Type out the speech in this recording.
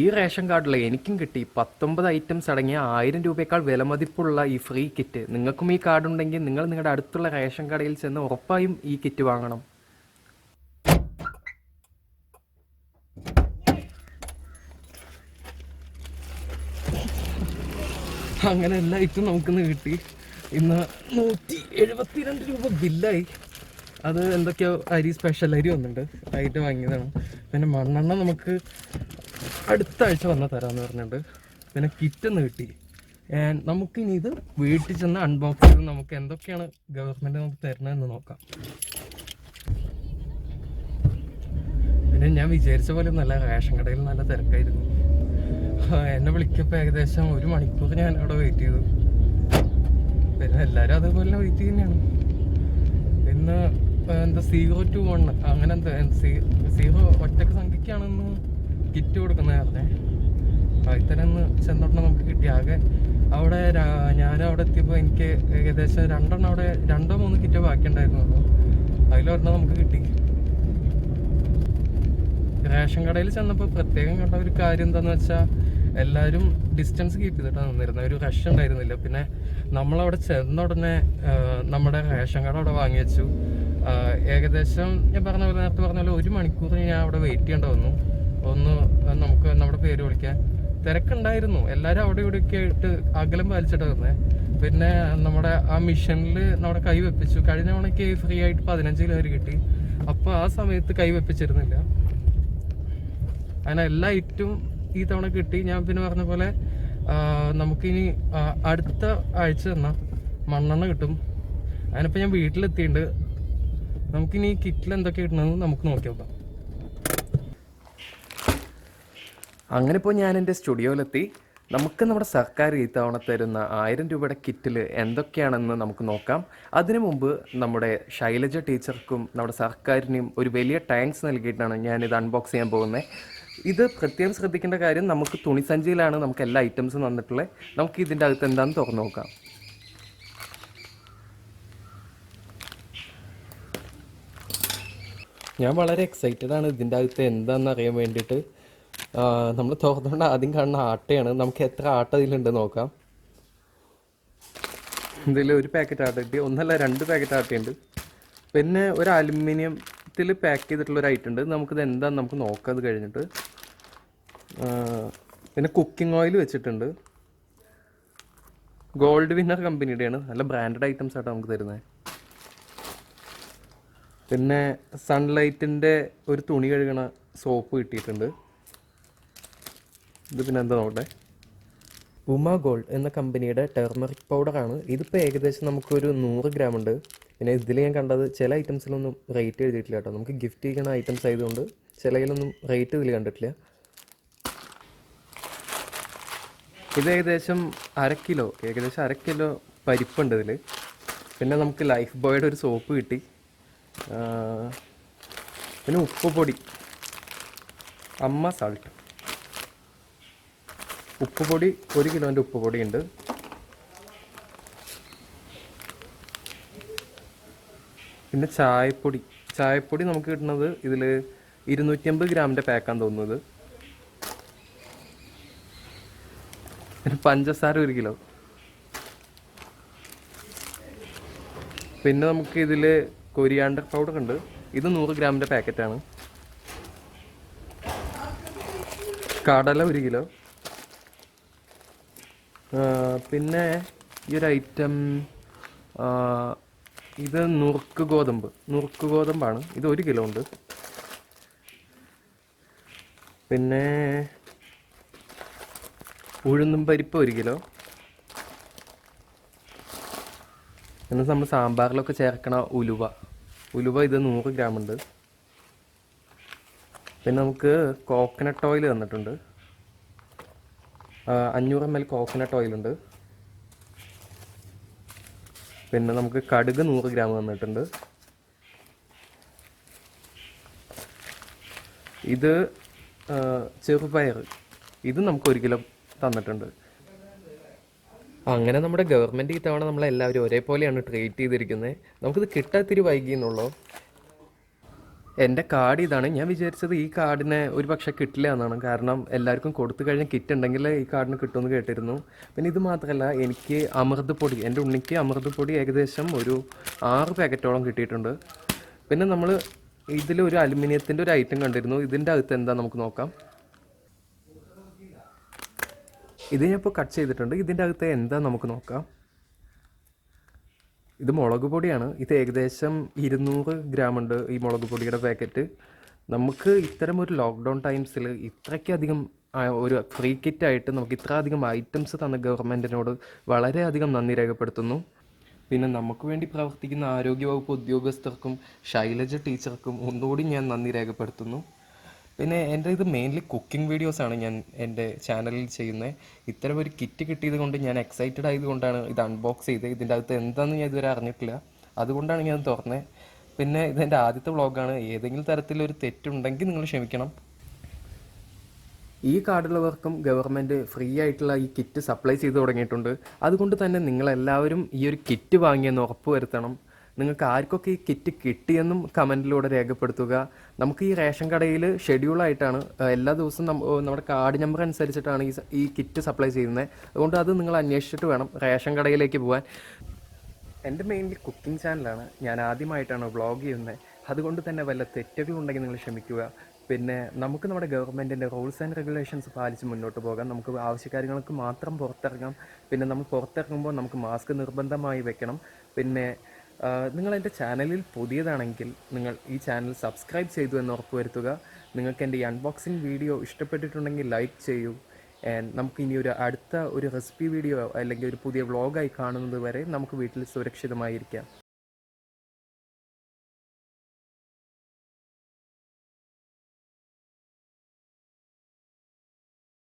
ഈ റേഷൻ കാർഡിൽ എനിക്കും കിട്ടി 19 ഐറ്റംസ് അടങ്ങിയ 1000 രൂപയേക്കാൾ വിലമതിപ്പുള്ള ഈ ഫ്രീ കിറ്റ്. നിങ്ങൾക്കും ഈ കാർഡ് ഉണ്ടെങ്കിൽ നിങ്ങൾ നിങ്ങളുടെ അടുത്തുള്ള റേഷൻ കടയിൽ ചെന്ന് ഉറപ്പായും ഈ കിറ്റ് വാങ്ങണം. അങ്ങനെ എല്ലാ ഐറ്റം നമുക്കിന്ന് കിട്ടി. ഇന്ന് 172 രൂപ ബില്ലായി. അത് എന്തൊക്കെയോ അരി, സ്പെഷ്യൽ അരി വന്നിട്ടുണ്ട്, ആയിട്ട് വാങ്ങിയതാണ്. പിന്നെ മണ്ണെണ്ണ നമുക്ക് അടുത്ത ആഴ്ച വന്നാൽ തരാമെന്ന് പറഞ്ഞിട്ടുണ്ട്. പിന്നെ കിറ്റൊന്ന് കിട്ടി. നമുക്കിനി ഇത് വീട്ടിൽ ചെന്ന് അൺബോക്സ് ചെയ്ത് നമുക്ക് എന്തൊക്കെയാണ് ഗവൺമെൻറ് നമുക്ക് തരണതെന്ന് നോക്കാം. പിന്നെ ഞാൻ വിചാരിച്ച പോലെ നല്ല റേഷൻ കടയിൽ നല്ല തിരക്കായിരുന്നു. എന്നെ വിളിക്കപ്പോൾ ഏകദേശം 1 മണിക്കൂർ ഞാൻ അവിടെ വെയിറ്റ് ചെയ്തു. പിന്നെ എല്ലാവരും അതേപോലെ തന്നെ വെയിറ്റ് തന്നെയാണ്. ഇന്ന് എന്താ 0-1 അങ്ങനെ എന്താ 0 ഒറ്റക്ക് സംഖ്യക്കാണെന്ന് കിറ്റ് കൊടുക്കുന്നത് പറഞ്ഞേ. ഇത്തരം ചെന്നോട്ടം നമുക്ക് കിട്ടി. ആകെ അവിടെ ഞാനവിടെ എത്തിയപ്പോൾ എനിക്ക് ഏകദേശം 2-3 കിറ്റ് ബാക്കിയുണ്ടായിരുന്നുള്ളൂ. അതിലൊരെണ്ണം നമുക്ക് കിട്ടി. റേഷൻ കടയിൽ ചെന്നപ്പോൾ പ്രത്യേകം കണ്ട ഒരു കാര്യം എന്താണെന്ന് വെച്ചാൽ എല്ലാവരും ഡിസ്റ്റൻസ് കീപ്പ് ചെയ്തിട്ടാണ് നിന്നിരുന്നത്. ഒരു റഷ് ഉണ്ടായിരുന്നില്ല. പിന്നെ നമ്മളവിടെ ചെന്ന ഉടനെ നമ്മുടെ റേഷൻ കട അവിടെ വാങ്ങി വെച്ചു. ഏകദേശം ഞാൻ നേരത്തെ പറഞ്ഞ പോലെ 1 മണിക്കൂർ ഞാൻ അവിടെ വെയിറ്റ് ചെയ്യേണ്ട വന്നു. നമുക്ക് നമ്മുടെ പേര് വിളിക്കാൻ. തിരക്കുണ്ടായിരുന്നു. എല്ലാവരും അവിടെ ഇവിടെയൊക്കെ ആയിട്ട് അകലം പാലിച്ചിട്ട് വന്നേ. പിന്നെ നമ്മുടെ ആ മിഷനിൽ നമ്മുടെ കൈ വെപ്പിച്ചു. കഴിഞ്ഞ തവണയ്ക്ക് ഫ്രീ ആയിട്ട് 15 കിലോ അരി കിട്ടി. അപ്പോൾ ആ സമയത്ത് കൈ വെപ്പിച്ചിരുന്നില്ല. അങ്ങനെ എല്ലാ ഐറ്റവും ഈ തവണ കിട്ടി. ഞാൻ പിന്നെ പറഞ്ഞ പോലെ നമുക്കിനി അടുത്ത ആഴ്ച എന്നാൽ മണ്ണെണ്ണ കിട്ടും. അതിനിപ്പോൾ ഞാൻ വീട്ടിലെത്തിയിട്ടുണ്ട്. നമുക്കിനി കിറ്റിൽ എന്തൊക്കെ കിട്ടണമെന്ന് നമുക്ക് നോക്കി നോക്കാം. അങ്ങനെ ഇപ്പോൾ ഞാൻ എൻ്റെ സ്റ്റുഡിയോയിലെത്തി. നമുക്ക് നമ്മുടെ സർക്കാർ ഈ തവണ തരുന്ന 1000 രൂപയുടെ കിറ്റിൽ എന്തൊക്കെയാണെന്ന് നമുക്ക് നോക്കാം. അതിനു മുമ്പ് നമ്മുടെ ശൈലജ ടീച്ചർക്കും നമ്മുടെ സർക്കാരിനും ഒരു വലിയ താങ്ക്സ് നൽകിയിട്ടാണ് ഞാനിത് അൺബോക്സ് ചെയ്യാൻ പോകുന്നത്. ഇത് പ്രത്യേകം ശ്രദ്ധിക്കേണ്ട കാര്യം, നമുക്ക് തുണിസഞ്ചിയിലാണ് നമുക്ക് എല്ലാ ഐറ്റംസും വന്നിട്ടുള്ളത്. നമുക്ക് ഇതിൻ്റെ അകത്ത് എന്താണെന്ന് തുറന്നു നോക്കാം. ഞാൻ വളരെ എക്സൈറ്റഡ് ആണ് ഇതിൻ്റെ അകത്ത് എന്താണെന്ന് അറിയാൻ വേണ്ടിയിട്ട്. നമ്മൾ തുറന്നുകൊണ്ട് ആദ്യം കാണുന്ന ആട്ടയാണ്. നമുക്ക് എത്ര ആട്ട ഇതിലുണ്ട് നോക്കാം. ഇതിൽ ഒരു പാക്കറ്റ് ആട്ട കിട്ടി. 1 അല്ല 2 പാക്കറ്റ് ആട്ടയുണ്ട്. പിന്നെ ഒരു അലുമിനിയത്തിൽ പാക്ക് ചെയ്തിട്ടുള്ള ഒരു ഐറ്റം ഉണ്ട്. നമുക്കിത് എന്താണെന്ന് നമുക്ക് നോക്കാം അത് കഴിഞ്ഞിട്ട്. പിന്നെ കുക്കിംഗ് ഓയിൽ വെച്ചിട്ടുണ്ട്. ഗോൾഡ് വിന്നർ കമ്പനിയുടെയാണ്. നല്ല ബ്രാൻഡഡ് ഐറ്റംസ് ആട്ടോ നമുക്ക് തരുന്നത്. പിന്നെ സൺലൈറ്റിൻ്റെ ഒരു തുണി കഴുകണ സോപ്പ് കിട്ടിയിട്ടുണ്ട്. ഇത് പിന്നെ എന്താ നോക്കട്ടെ, ഉമ ഗോൾഡ് എന്ന കമ്പനിയുടെ ടർമറിക് പൗഡറാണ്. ഇതിപ്പോൾ ഏകദേശം നമുക്കൊരു 100 ഗ്രാം ഉണ്ട്. പിന്നെ ഇതിൽ ഞാൻ കണ്ടത് ചില ഐറ്റംസിലൊന്നും റേറ്റ് എഴുതിയിട്ടില്ല കേട്ടോ. നമുക്ക് ഗിഫ്റ്റ് ചെയ്യുന്ന ഐറ്റംസ് ആയതുകൊണ്ട് ചിലയിലൊന്നും റേറ്റ് ഇതിൽ കണ്ടിട്ടില്ല. ഇത് ഏകദേശം അര കിലോ പരിപ്പുണ്ട് ഇതിൽ. പിന്നെ നമുക്ക് ലൈഫ് ബോയുടെ ഒരു സോപ്പ് കിട്ടി. പിന്നെ ഉപ്പുപൊടി, അമ്മ സാൾട്ട് ഉപ്പുപൊടി, 1 കിലോൻ്റെ ഉപ്പുപൊടി ഉണ്ട്. പിന്നെ ചായപ്പൊടി നമുക്ക് കിട്ടുന്നത് ഇതിൽ 250 ഗ്രാമിൻ്റെ പാക്കാന്ന് തോന്നുന്നത്. പിന്നെ പഞ്ചസാര 1 കിലോ. പിന്നെ നമുക്ക് ഇതിൽ കൊരിയാണ്ടർ പൗഡർ ഉണ്ട്. ഇത് 100 ഗ്രാമിൻ്റെ പാക്കറ്റാണ്. കടല 1 കിലോ. പിന്നെ ഈ ഒരു ഐറ്റം, ഇത് നുറുക്ക് ഗോതമ്പാണ്. ഇത് 1 കിലോ ഉണ്ട്. പിന്നെ ഉഴുന്നും പരിപ്പ് 1 കിലോ. പിന്നെ നമ്മൾ സാമ്പാറിലൊക്കെ ചേർക്കണ ഉലുവ ഇത് 100 ഗ്രാം ഉണ്ട്. പിന്നെ നമുക്ക് കോക്കനട്ട് ഓയിൽ തന്നിട്ടുണ്ട്. 500 ml കോക്കനട്ട് ഓയിലുണ്ട്. പിന്നെ നമുക്ക് കടുക് 100 ഗ്രാം തന്നിട്ടുണ്ട്. ഇത് ചെറുപയർ, ഇത് നമുക്ക് 1 കിലോ തന്നിട്ടുണ്ട്. അങ്ങനെ നമ്മുടെ ഗവൺമെൻറ് ഈ തവണ നമ്മളെല്ലാവരും ഒരേപോലെയാണ് ട്രീറ്റ് ചെയ്തിരിക്കുന്നത്. നമുക്കിത് കിട്ടാത്തിരി വൈകിയെന്നുള്ളൂ. എൻ്റെ കാർഡ് ഇതാണ്. ഞാൻ വിചാരിച്ചത് ഈ കാർഡിനെ ഒരു പക്ഷേ കിട്ടില്ല എന്നാണ്. കാരണം എല്ലാവർക്കും കൊടുത്തു കഴിഞ്ഞാൽ കിറ്റ് ഉണ്ടെങ്കിൽ ഈ കാർഡിന് കിട്ടുമെന്ന് കേട്ടിരുന്നു. പിന്നെ ഇത് മാത്രമല്ല, എനിക്ക് അമൃത് പൊടി, എൻ്റെ ഉണ്ണിക്ക് അമൃത് പൊടി ഏകദേശം ഒരു 6 പാക്കറ്റോളം കിട്ടിയിട്ടുണ്ട്. പിന്നെ നമ്മൾ ഇതിലൊരു അലുമിനിയത്തിൻ്റെ ഒരു ഐറ്റം കണ്ടിരുന്നു. ഇതിൻ്റെ അകത്ത് എന്താ നമുക്ക് നോക്കാം. ഇത് ഞാൻ ഇപ്പോൾ കട്ട് ചെയ്തിട്ടുണ്ട്. ഇതിൻ്റെ അകത്ത് എന്താ നമുക്ക് നോക്കാം. ഇത് മുളക് പൊടിയാണ്. ഇത് ഏകദേശം 200 ഗ്രാം ഉണ്ട് ഈ മുളക് പൊടിയുടെ പാക്കറ്റ്. നമുക്ക് ഇത്തരം ഒരു ലോക്ക്ഡൗൺ ടൈംസിൽ ഇത്രയ്ക്കധികം ഒരു ഫ്രീ കിറ്റായിട്ട് നമുക്ക് ഇത്ര അധികം ഐറ്റംസ് തന്ന ഗവൺമെൻറ്റിനോട് വളരെയധികം നന്ദി രേഖപ്പെടുത്തുന്നു. പിന്നെ നമുക്ക് വേണ്ടി പ്രവർത്തിക്കുന്ന ആരോഗ്യവകുപ്പ് ഉദ്യോഗസ്ഥർക്കും ശൈലജ ടീച്ചർക്കും ഒന്നുകൂടി ഞാൻ നന്ദി രേഖപ്പെടുത്തുന്നു. പിന്നെ എൻ്റെ ഇത് മെയിൻലി കുക്കിംഗ് വീഡിയോസാണ് ഞാൻ എൻ്റെ ചാനലിൽ ചെയ്യുന്നത്. ഇത്തരം ഒരു കിറ്റ് കിട്ടിയത് കൊണ്ട് ഞാൻ എക്സൈറ്റഡ് ആയതുകൊണ്ടാണ് ഇത് അൺബോക്സ് ചെയ്ത്. ഇതിൻ്റെ അകത്ത് എന്താണെന്ന് ഞാൻ ഇതുവരെ അറിഞ്ഞിട്ടില്ല, അതുകൊണ്ടാണ് ഞാൻ തുറന്നത്. പിന്നെ ഇതെൻ്റെ ആദ്യത്തെ വ്ളോഗാണ്. ഏതെങ്കിലും തരത്തിലൊരു തെറ്റുണ്ടെങ്കിൽ നിങ്ങൾ ക്ഷമിക്കണം. ഈ കാർഡുള്ളവർക്കും ഗവൺമെൻറ് ഫ്രീ ആയിട്ടുള്ള ഈ കിറ്റ് സപ്ലൈ ചെയ്ത് തുടങ്ങിയിട്ടുണ്ട്. അതുകൊണ്ട് തന്നെ നിങ്ങളെല്ലാവരും ഈ ഒരു കിറ്റ് വാങ്ങിയെന്ന് ഉറപ്പ് വരുത്തണം. നിങ്ങൾക്ക് ആർക്കൊക്കെ ഈ കിറ്റ് കിട്ടിയെന്നും കമൻറ്റിലൂടെ രേഖപ്പെടുത്തുക. നമുക്ക് ഈ റേഷൻ കടയിൽ ഷെഡ്യൂളായിട്ടാണ് എല്ലാ ദിവസവും നമ്മുടെ കാർഡ് നമ്പർ അനുസരിച്ചിട്ടാണ് ഈ കിറ്റ് സപ്ലൈ ചെയ്യുന്നത്. അതുകൊണ്ട് അത് നിങ്ങൾ അന്വേഷിച്ചിട്ട് വേണം റേഷൻ കടയിലേക്ക് പോകാൻ. എൻ്റെ മെയിൻലി കുക്കിംഗ് ചാനലാണ്. ഞാൻ ആദ്യമായിട്ടാണ് വ്ളോഗ് ചെയ്യുന്നത്. അതുകൊണ്ട് തന്നെ വല്ല തെറ്റുകളുണ്ടെങ്കിൽ നിങ്ങൾ ക്ഷമിക്കുക. പിന്നെ നമുക്ക് നമ്മുടെ ഗവൺമെൻറ്റിൻ്റെ റൂൾസ് ആൻഡ് റെഗുലേഷൻസ് പാലിച്ച് മുന്നോട്ട് പോകാം. നമുക്ക് ആവശ്യകാര്യങ്ങൾക്ക് മാത്രം പുറത്തിറങ്ങാം. പിന്നെ നമ്മൾ പുറത്തിറങ്ങുമ്പോൾ നമുക്ക് മാസ്ക് നിർബന്ധമായി വെക്കണം. പിന്നെ നിങ്ങൾ എൻ്റെ ചാനലിൽ പുതിയതാണെങ്കിൽ നിങ്ങൾ ഈ ചാനൽ സബ്സ്ക്രൈബ് ചെയ്തു എന്ന് ഉറപ്പുവരുത്തുക. നിങ്ങൾക്ക് എൻ്റെ ഈ അൺബോക്സിങ് വീഡിയോ ഇഷ്ടപ്പെട്ടിട്ടുണ്ടെങ്കിൽ ലൈക്ക് ചെയ്യൂ. ആൻഡ് നമുക്ക് ഇനി അടുത്ത ഒരു റെസിപ്പി വീഡിയോ അല്ലെങ്കിൽ ഒരു പുതിയ വ്ളോഗായി കാണുന്നത് വരെ നമുക്ക് വീട്ടിൽ സുരക്ഷിതമായിരിക്കാം.